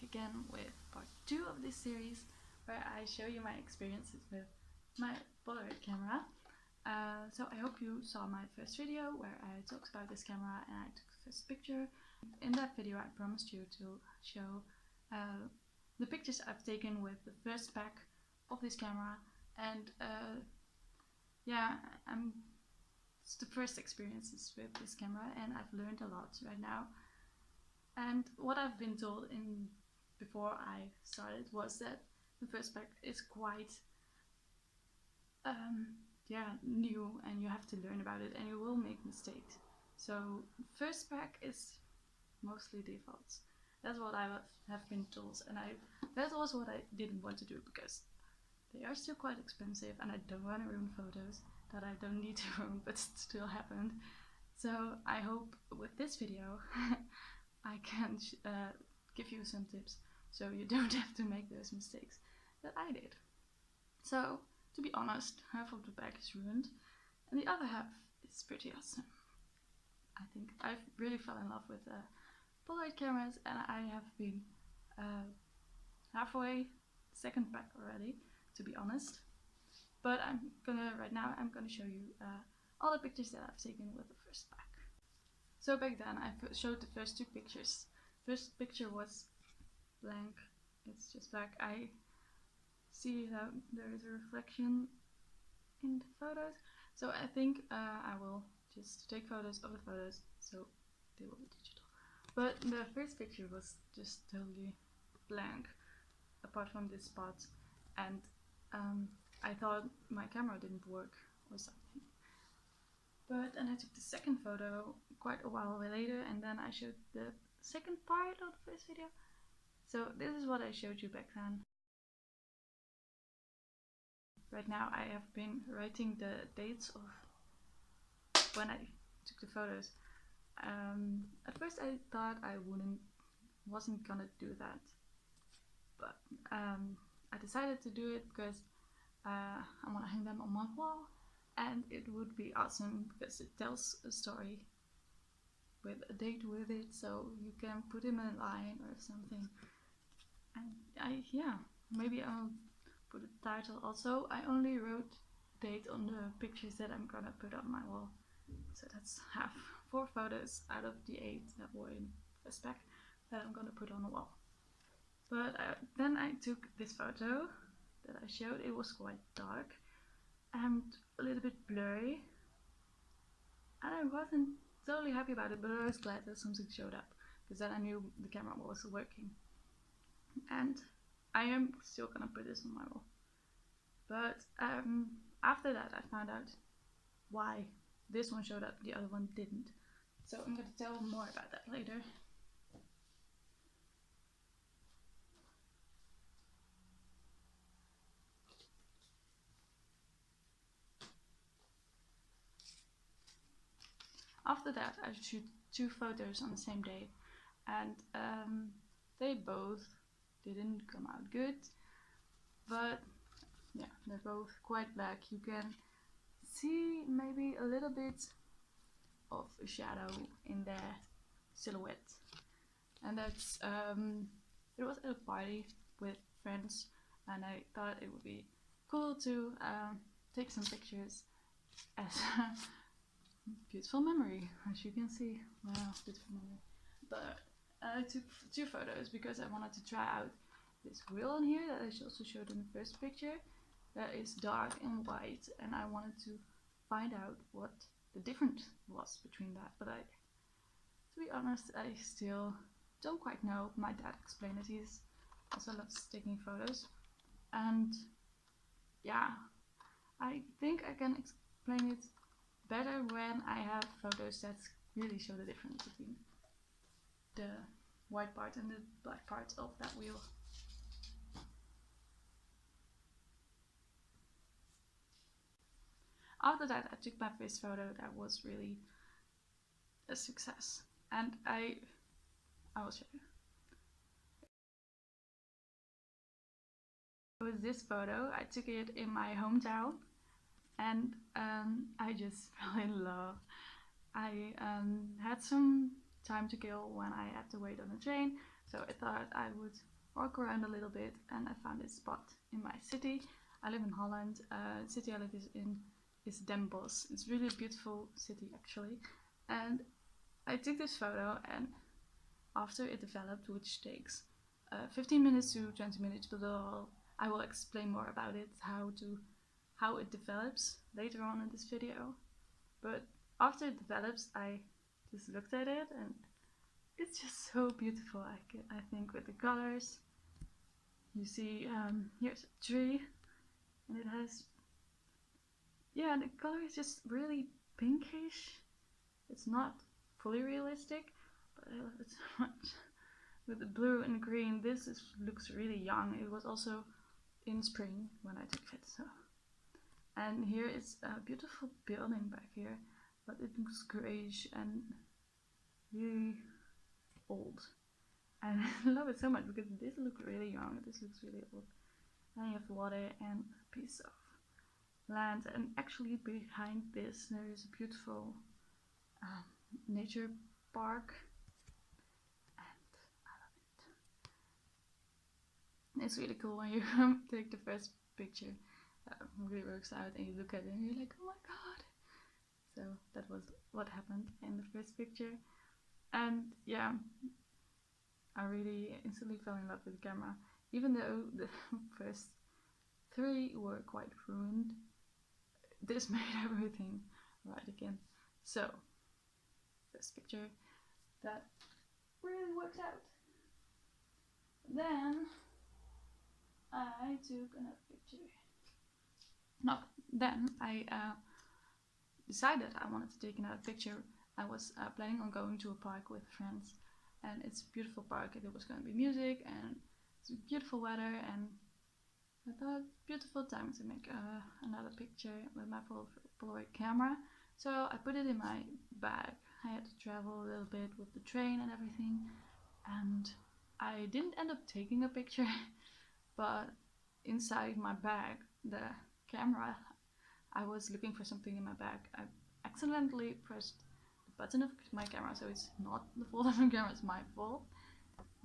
back again with part 2 of this series where I show you my experiences with my Polaroid camera. So I hope you saw my first video where I talked about this camera and I took the first picture. In that video I promised you to show the pictures I've taken with the first pack of this camera, and yeah, it's the first experiences with this camera and I've learned a lot right now. And what I've been told before I started was that the first pack is quite new and you have to learn about it and you will make mistakes. So first pack is mostly defaults. That's what I have been told, and that was what I didn't want to do because they are still quite expensive and I don't want to ruin photos that I don't need to ruin but still happened. So I hope with this video I can give you some tips so you don't have to make those mistakes that I did. So to be honest, half of the pack is ruined and the other half is pretty awesome. I think I've really fell in love with Polaroid cameras and I have been halfway second pack already, to be honest. But right now I'm gonna show you all the pictures that I've taken with the first pack. So back then I showed the first two pictures. First picture was blank, it's just black. I see that there is a reflection in the photos, so I think I will just take photos of the photos so they will be digital. But the first picture was just totally blank apart from this spot, and I thought my camera didn't work or something. But and I took the second photo quite a while later, and then I showed the second part of the first video. So this is what I showed you back then. Right now I have been writing the dates of when I took the photos. At first I thought I wasn't gonna do that, but I decided to do it because I want to hang them on my wall, and it would be awesome because it tells a story with a date with it, so you can put him in a line or something. And maybe I'll put a title also. I only wrote date on the pictures that I'm gonna put on my wall, so that's 4 photos out of the 8 that were in first pack that I'm gonna put on the wall. But then I took this photo that I showed. It was quite dark and a little bit blurry, and I wasn't totally happy about it, but I was glad that something showed up because then I knew the camera was working. And I am still gonna put this on my wall. But after that I found out why this one showed up, the other one didn't. So I'm gonna tell more about that later. After that I shoot 2 photos on the same day, and they both didn't come out good, but yeah, they're both quite black. You can see maybe a little bit of a shadow in their silhouette, and that's it was at a party with friends and I thought it would be cool to take some pictures as beautiful memory, as you can see. Wow, beautiful memory. But I took 2 photos because I wanted to try out this wheel on here that I also showed in the first picture that is dark and white, and I wanted to find out what the difference was between that. But to be honest, I still don't quite know. My dad explained it. He also loves taking photos, and yeah, I think I can explain it better when I have photos that really show the difference between the white part and the black part of that wheel. After that I took my first photo that was really a success, and I will show you. It was this photo. I took it in my hometown, and I just fell in love. I had some time to kill when I had to wait on the train, So I thought I would walk around a little bit, and I found this spot in my city. I live in Holland. The city I live in is Den Bosch. It's really a beautiful city actually. And I took this photo, and after it developed, which takes 15 minutes to 20 minutes, but I will explain more about it, how it develops later on in this video. But after it develops, I just looked at it, and it's just so beautiful. I think with the colors, you see here's a tree, and it has, yeah, the color is just really pinkish. It's not fully realistic, but I love it so much. With the blue and green, looks really young. It was also in spring when I took it. So, and here is a beautiful building back here, but it looks grayish and really old. And I love it so much because this looks really young. This looks really old. And you have water and a piece of land, and actually behind this there is a beautiful nature park, and I love it. It's really cool when you take the first picture. Really works out, and you look at it and you're like, oh my god. So that was what happened in the first picture, and yeah, I really instantly fell in love with the camera. Even though the first 3 were quite ruined, this made everything right again. So, first picture, that really worked out. Then I took another picture. No, then I decided I wanted to take another picture. I was planning on going to a park with friends, and it's a beautiful park. There was going to be music, and it's beautiful weather, and I thought beautiful time to make another picture with my Polaroid camera. So I put it in my bag. I had to travel a little bit with the train and everything, and I didn't end up taking a picture, but inside my bag, the camera, I was looking for something in my bag. I accidentally pressed the button of my camera, so it's not the fault of my camera, it's my fault,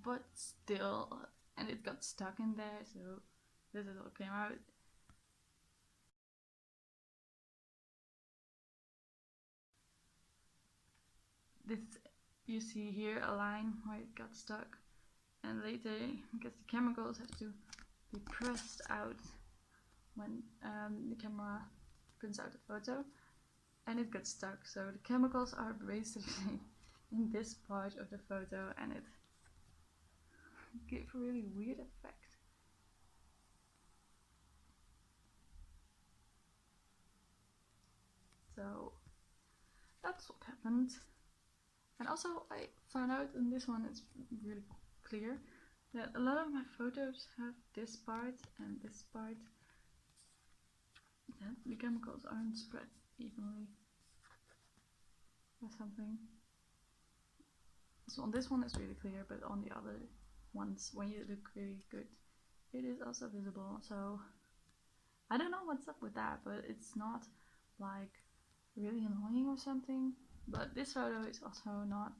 but still, and it got stuck in there, so this is what came out. This, you see here a line where it got stuck, and later, because the chemicals have to be pressed out when the camera prints out the photo, and it got stuck. So the chemicals are basically in this part of the photo, and it gave a really weird effect. So that's what happened. And also I found out in this one, it's really clear, that a lot of my photos have this part and this part, that the chemicals aren't spread evenly or something. So on this one it's really clear, but on the other ones, when you look really good, it is also visible. So I don't know what's up with that, but it's not like really annoying or something. But this photo is also not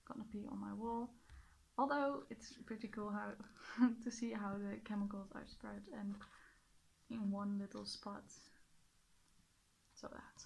gonna be on my wall, although it's pretty cool how to see how the chemicals are spread and in one little spot. So that.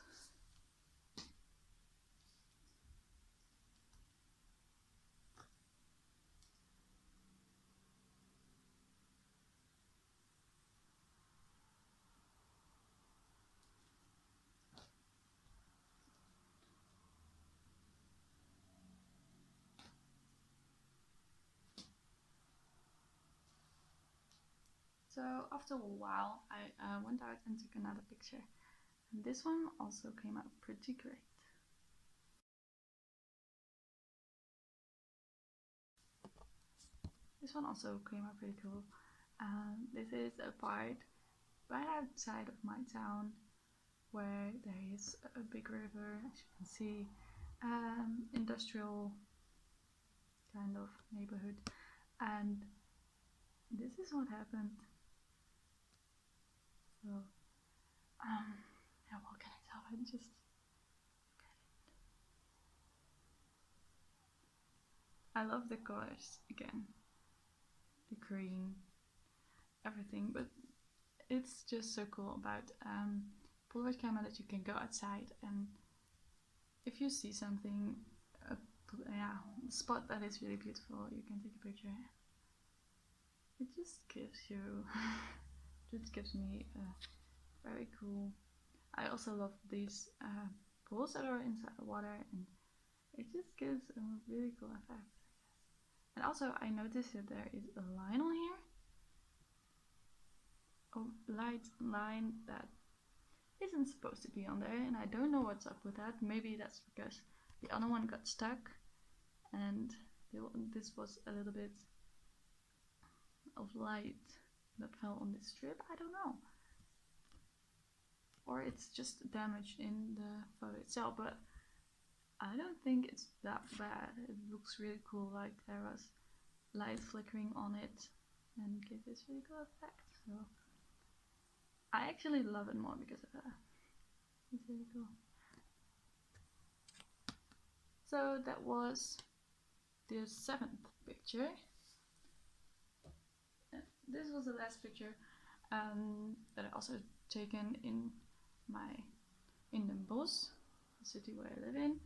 So after a while, I went out and took another picture, and this one also came out pretty great. This one also came out pretty cool. This is a part right outside of my town, where there is a big river, as you can see, industrial kind of neighborhood, and this is what happened. So, yeah, what can I tell? I just look at it. I love the colors again. green, everything. But it's just so cool about Polaroid camera that you can go outside, and if you see something, a spot that is really beautiful, you can take a picture. It just gives you, just gives me very cool. I also love these pools that are inside the water, and it just gives a really cool effect. And also I noticed that there is a line on here, a light line that isn't supposed to be on there, and I don't know what's up with that. Maybe that's because the other one got stuck and this was a little bit of light that fell on this strip. I don't know, or it's just damage in the photo itself, but I don't think it's that bad. It looks really cool, like there was light flickering on it and give this really cool effect. So I actually love it more because of that. It's really cool. So that was the 7th picture. This was the last picture that I also taken in Den Bosch, the city where I live in.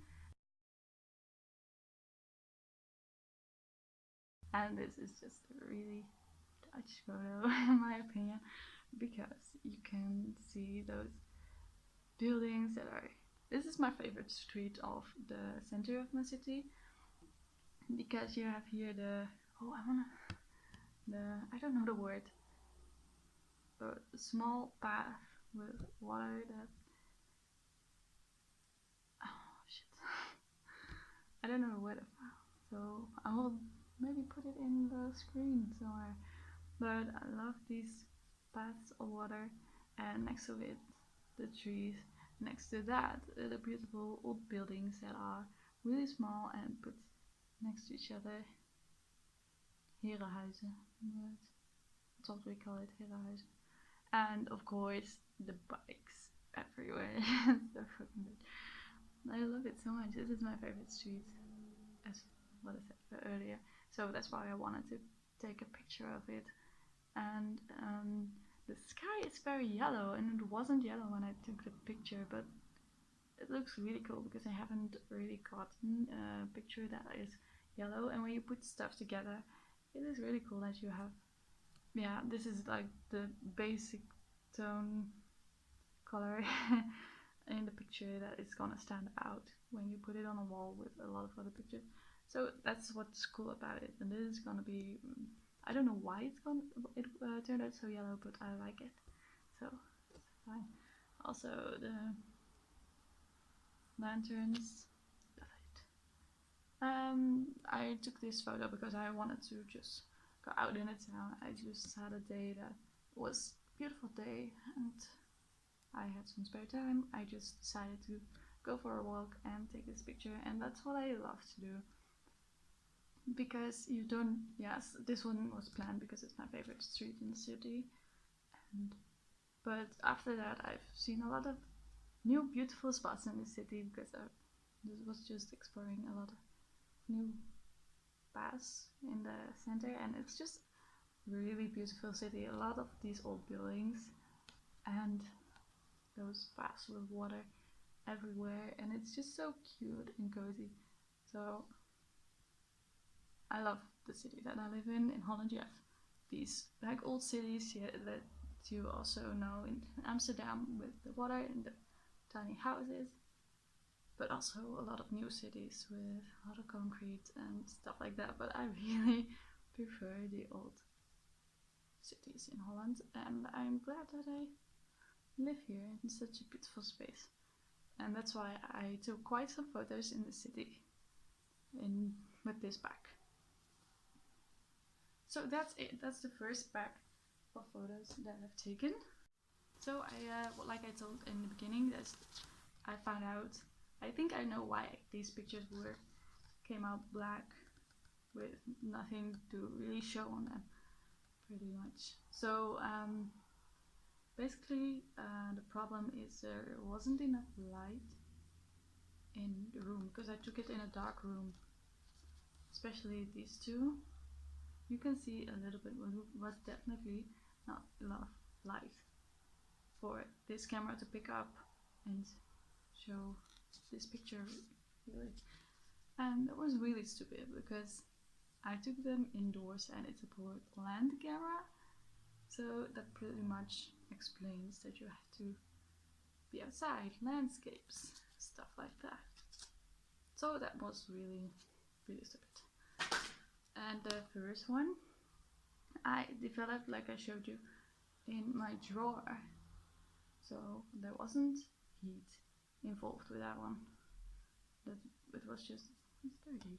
And this is just a really Dutch photo in my opinion, because you can see those buildings that are, this is my favorite street of the center of my city, because you have here the, I don't know the word, but a small path with water that, oh shit, I don't know the word, so I will maybe put it in the screen somewhere. But I love these paths of water, and next to it the trees, next to that the beautiful old buildings that are really small and put next to each other. Herenhuizen, that's what we call it, Herenhuizen. And of course the bikes everywhere. So fucking good. I love it so much. This is my favorite street, as what I said earlier. So that's why I wanted to take a picture of it. And the sky is very yellow, and it wasn't yellow when I took the picture, but it looks really cool because I haven't really gotten a picture that is yellow. And when you put stuff together, it is really cool that you have, yeah, this is like the basic tone color in the picture that is gonna stand out when you put it on a wall with a lot of other pictures. So that's what's cool about it. And this is gonna be, I don't know why it turned out so yellow, but I like it, so it's fine. Also the lanterns, I took this photo because I wanted to just go out in the town. I just had a day that was a beautiful day, and I had some spare time. I just decided to go for a walk and take this picture, and that's what I love to do. Because you don't, yes, this one was planned because it's my favorite street in the city, but after that I've seen a lot of new beautiful spots in the city, because this was just exploring a lot of new paths in the center, and it's just really beautiful city. A lot of these old buildings and those paths with water everywhere, and it's just so cute and cozy. So I love the city that I live in. In Holland you have these like old cities that you also know in Amsterdam with the water and the tiny houses, but also a lot of new cities with a lot of concrete and stuff like that. But I really prefer the old cities in Holland, and I'm glad that I live here in such a beautiful space. And that's why I took quite some photos in the city with this bag. So that's it. That's the first bag of photos that I've taken. So like I told in the beginning, I found out, I think I know why these pictures came out black with nothing to really show on them, pretty much. So basically the problem is there wasn't enough light in the room, because I took it in a dark room, especially these two. you can see a little bit, was definitely not enough light for this camera to pick up and show this picture really. And that was really stupid because I took them indoors and it's a land camera, so that pretty much explains that you have to be outside, landscapes, stuff like that. So that was really stupid. And the first one I developed, like I showed you, in my drawer, so there wasn't heat involved with that one. It was just dirty.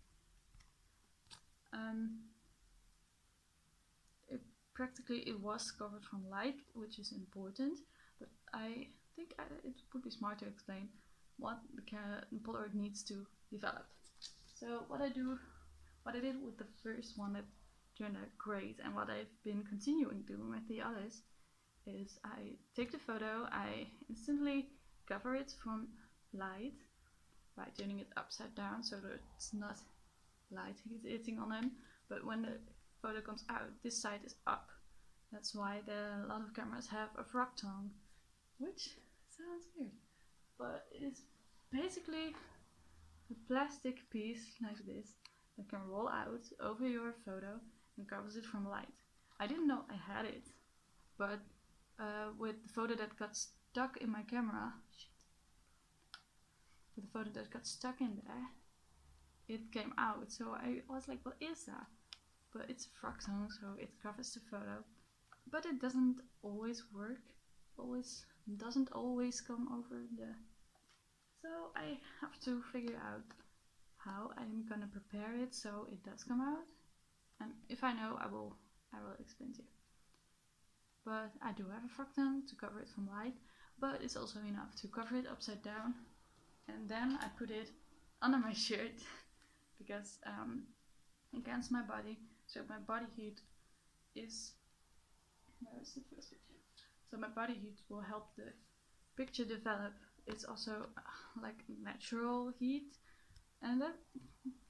It was covered from light, which is important, but I think it would be smart to explain what the Polaroid needs to develop. So what I did with the first one that turned out great, and what I've been continuing doing with the others, is I take the photo, I instantly cover it from light by turning it upside down so that it's not light hitting on them, but when the photo comes out, this side is up. That's why a lot of cameras have a frog tongue, which sounds weird, but it's basically a plastic piece like this that can roll out over your photo and covers it from light. I didn't know I had it, but with the photo that got stuck in my camera, with the photo that got stuck in there, it came out. So I was like, what is that? But it's a frog tongue, so it covers the photo. But it doesn't always work. Doesn't always come over the. So I have to figure out how I'm gonna prepare it so it does come out. And if I know, I will explain to you. But I do have a frog tongue to cover it from light, but it's also enough to cover it upside down. And then I put it under my shirt because against my body, so my body heat is, where is the first picture? So my body heat will help the picture develop. It's also like natural heat, and that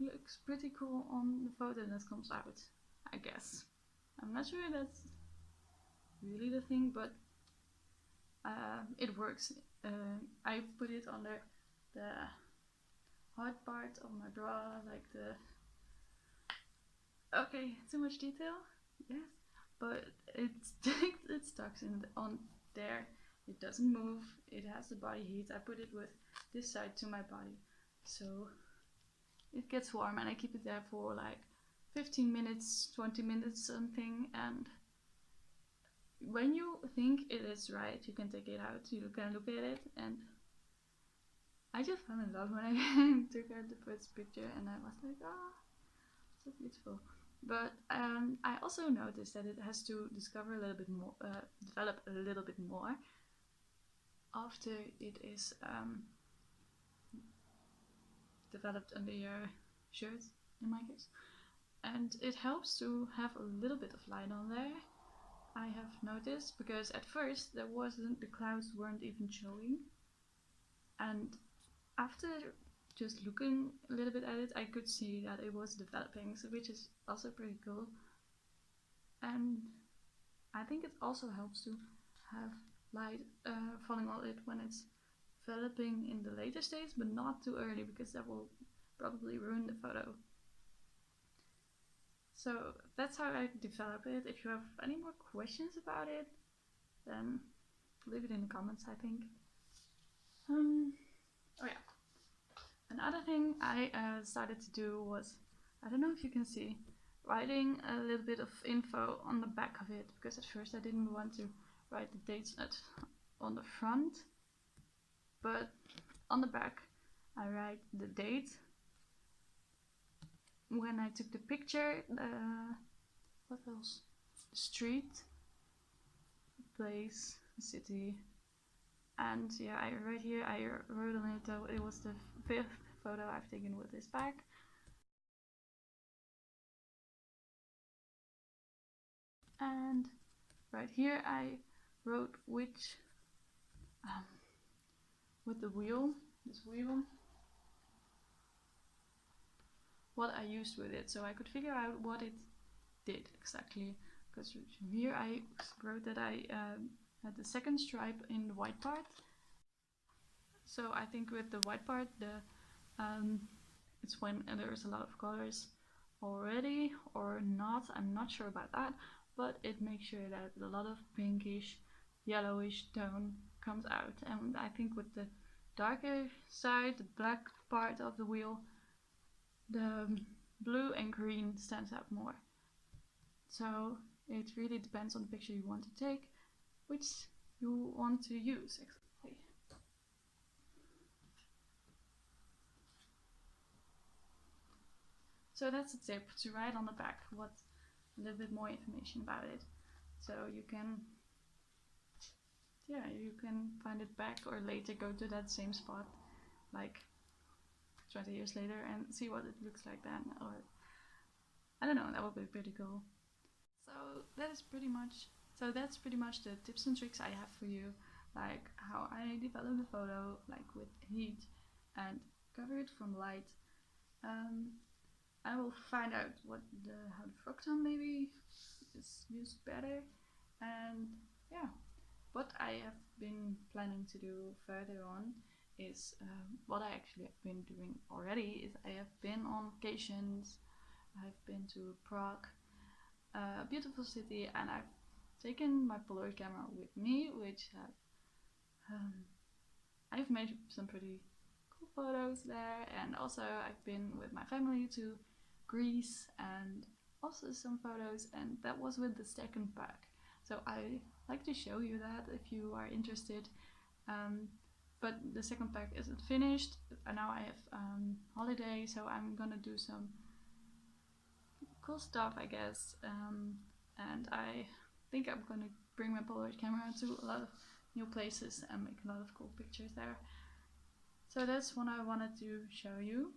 looks pretty cool on the photo that comes out, I guess. I'm not sure that's really the thing, but it works. I put it under the hard part of my bra, like the. Okay, too much detail? Yes, but it's stuck on there. It doesn't move. It has the body heat. I put it with this side to my body, so it gets warm, and I keep it there for like 15 minutes, 20 minutes, something. And when you think it is right, you can take it out. You can look at it, and I just fell in love when I took out the first picture, and I was like, ah, so beautiful. But I also noticed that it has to discover a little bit more, develop a little bit more after it is developed under your shirt, in my case. And it helps to have a little bit of light on there, I have noticed, because at first the clouds weren't even showing, and after just looking a little bit at it, I could see that it was developing, so which is also pretty cool. And I think it also helps to have light falling on it when it's developing in the later stage, but not too early, because that will probably ruin the photo. So that's how I develop it. If you have any more questions about it, then leave it in the comments, I think. Oh yeah. Another thing I started to do was, I don't know if you can see, writing a little bit of info on the back of it, because at first I didn't want to write the dates on the front, but on the back I write the date, when I took the picture, what else? The street, the place, the city, and yeah, right here I wrote on it that it was the 5th photo I've taken with this bag. And right here I wrote which, with the wheel, this wheel, what I used with it, so I could figure out what it did exactly, because here I wrote that I had the second stripe in the white part. So I think with the white part, it's when there's a lot of colors already or not. I'm not sure about that, but it makes sure that a lot of pinkish, yellowish tone comes out. And I think with the darker side, the black part of the wheel, the blue and green stands out more. So it really depends on the picture you want to take, which you want to use exactly. So that's a tip, to write on the back a little bit more information about it. So you can find it back or later go to that same spot like 20 years later and see what it looks like then, or I don't know, that would be pretty cool. So that's pretty much the tips and tricks I have for you, like how I develop the photo, like with heat and cover it from light. I will find out how the frog tone maybe is used better, and yeah, what I have been planning to do further on is what I actually have been doing already is I have been on vacations. I've been to Prague, a beautiful city, and I've taken my Polaroid camera with me, which I've made some pretty cool photos there, and also I've been with my family to Greece and also some photos, and that was with the second pack. So I like to show you that if you are interested. But the second pack isn't finished, and now I have holiday, so I'm gonna do some cool stuff, I guess. And I think I'm gonna bring my Polaroid camera to a lot of new places and make a lot of cool pictures there. So that's what I wanted to show you.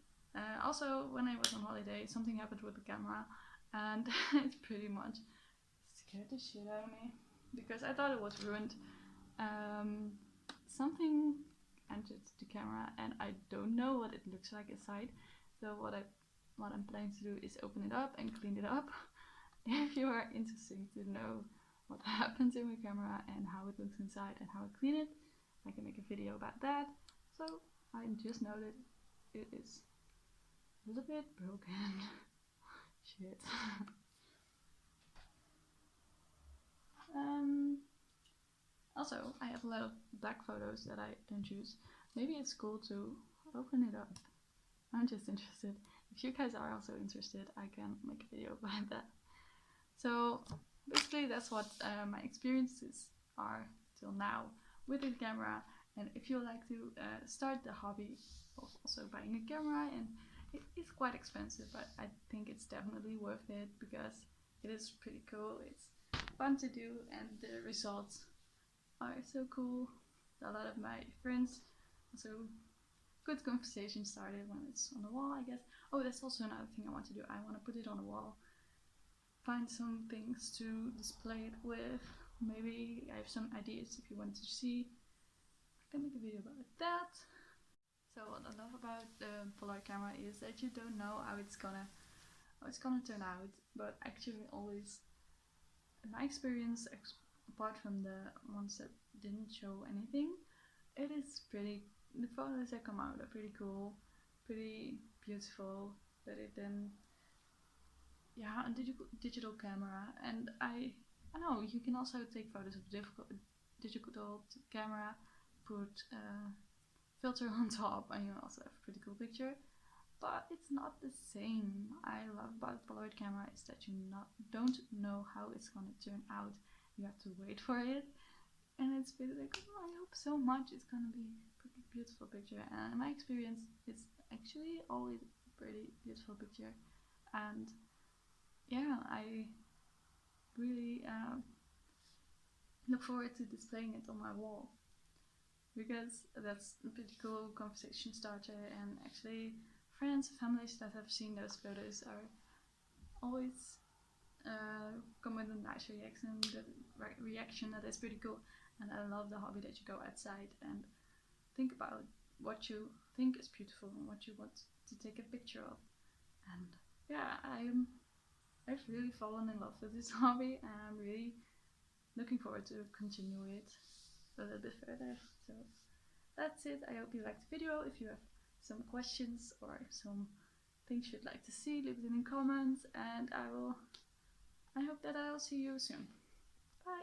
Also, when I was on holiday, something happened with the camera, and it pretty much scared the shit out of me because I thought it was ruined. Something entered the camera, and I don't know what it looks like inside. So what I'm planning to do is open it up and clean it up. If you are interested to know what happens in my camera and how it looks inside and how I clean it, I can make a video about that. So I just know that it is a little bit broken. Shit. Also, I have a lot of black photos that I don't use. Maybe it's cool to open it up. I'm just interested. If you guys are also interested, I can make a video about that. So basically that's what my experiences are till now with the camera. And if you like to start the hobby of also buying a camera, and it is quite expensive, but I think it's definitely worth it because it is pretty cool. It's fun to do, and the results are so cool. A lot of my friends also good conversation started when it's on the wall, I guess. Oh, that's also another thing I want to do. I want to put it on the wall. Find some things to display it with. Maybe I have some ideas if you want to see. I can make a video about that. So what I love about the Polaroid camera is that you don't know how it's gonna turn out, but actually always, in my experience, apart from the ones that didn't show anything, it is pretty. The photos that come out are pretty cool, pretty beautiful. But it then, yeah, a digital camera, and I know you can also take photos of digital camera, put filter on top, and you also have a pretty cool picture. But it's not the same. I love about Polaroid camera is that you don't know how it's gonna turn out. You have to wait for it, and it's really like, oh, I hope so much it's gonna be a pretty beautiful picture. And in my experience, it's actually always a pretty beautiful picture. And yeah, I really look forward to displaying it on my wall because that's a pretty cool conversation starter. And actually, friends, families that have seen those photos are always come with a nice reaction that is pretty cool. And I love the hobby that you go outside and think about what you think is beautiful and what you want to take a picture of. And yeah, I've really fallen in love with this hobby, and I'm really looking forward to continue it a little bit further. So that's it. I hope you liked the video. If you have some questions or some things you'd like to see, leave it in the comments, and I hope that I'll see you soon. Bye.